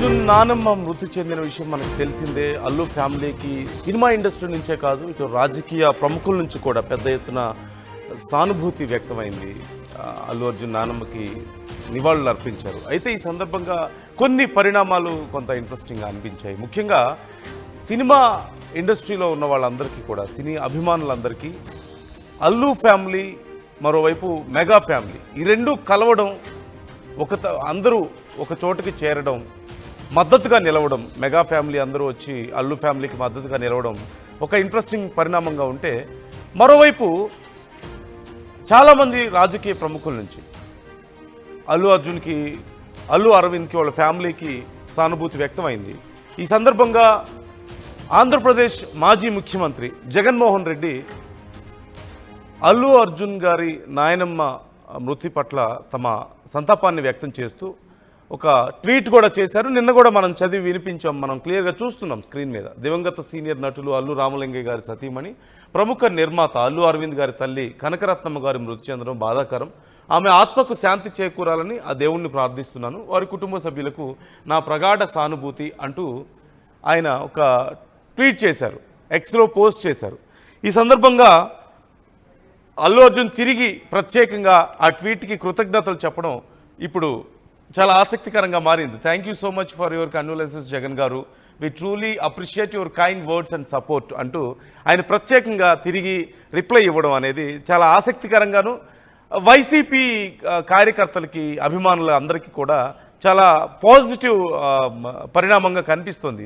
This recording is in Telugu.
అర్జున్ నానమ్మ మృతి చెందిన విషయం మనకు తెలిసిందే. అల్లు ఫ్యామిలీకి సినిమా ఇండస్ట్రీ నుంచే కాదు, ఇటు రాజకీయ ప్రముఖుల నుంచి కూడా పెద్ద ఎత్తున సానుభూతి వ్యక్తమైంది. అల్లు అర్జున్ నానమ్మకి నివాళులు అర్పించారు. అయితే ఈ సందర్భంగా కొన్ని పరిణామాలు కొంత ఇంట్రెస్టింగ్గా అనిపించాయి. ముఖ్యంగా సినిమా ఇండస్ట్రీలో ఉన్న వాళ్ళందరికీ కూడా, సినీ అభిమానులందరికీ అల్లు ఫ్యామిలీ, మరోవైపు మెగా ఫ్యామిలీ, ఈ రెండు కలవడం, అందరూ ఒక చోటుకి చేరడం, మద్దతుగా నిలవడం, మెగా ఫ్యామిలీ అందరూ వచ్చి అల్లు ఫ్యామిలీకి మద్దతుగా నిలవడం ఒక ఇంట్రెస్టింగ్ పరిణామంగా ఉంటే, మరోవైపు చాలామంది రాజకీయ ప్రముఖుల నుంచి అల్లు అర్జున్కి, అల్లు అరవింద్కి, వాళ్ళ ఫ్యామిలీకి సానుభూతి వ్యక్తమైంది. ఈ సందర్భంగా ఆంధ్రప్రదేశ్ మాజీ ముఖ్యమంత్రి జగన్మోహన్ రెడ్డి అల్లు అర్జున్ గారి నాయనమ్మ మృతి పట్ల తమ సంతాపాన్ని వ్యక్తం చేస్తూ ఒక ట్వీట్ కూడా చేశారు. నిన్న కూడా మనం చదివి వినిపించాం, మనం క్లియర్గా చూస్తున్నాం స్క్రీన్ మీద. దివంగత సీనియర్ నటులు అల్లు రామలింగయ్య గారి సతీమణి, ప్రముఖ నిర్మాత అల్లు అరవింద్ గారి తల్లి కనకరత్నమ్మ గారి మృతి చెందడం బాధాకరం. ఆమె ఆత్మకు శాంతి చేకూరాలని ఆ దేవుణ్ణి ప్రార్థిస్తున్నాను. వారి కుటుంబ సభ్యులకు నా ప్రగాఢ సానుభూతి అంటూ ఆయన ఒక ట్వీట్ చేశారు, ఎక్స్లో పోస్ట్ చేశారు. ఈ సందర్భంగా అల్లు అర్జున్ తిరిగి ప్రత్యేకంగా ఆ ట్వీట్కి కృతజ్ఞతలు చెప్పడం ఇప్పుడు చాలా ఆసక్తికరంగా మారింది. Thank you so much for your condolences Jagan గారు, we truly appreciate your kind words and support అంటూ ఆయన ప్రత్యేకంగా తిరిగి రిప్లై ఇవ్వడం అనేది చాలా ఆసక్తికరంగాను, వైసీపీ కార్యకర్తలకి, అభిమానుల అందరికీ కూడా చాలా పాజిటివ్ పరిణామంగా కనిపిస్తుంది.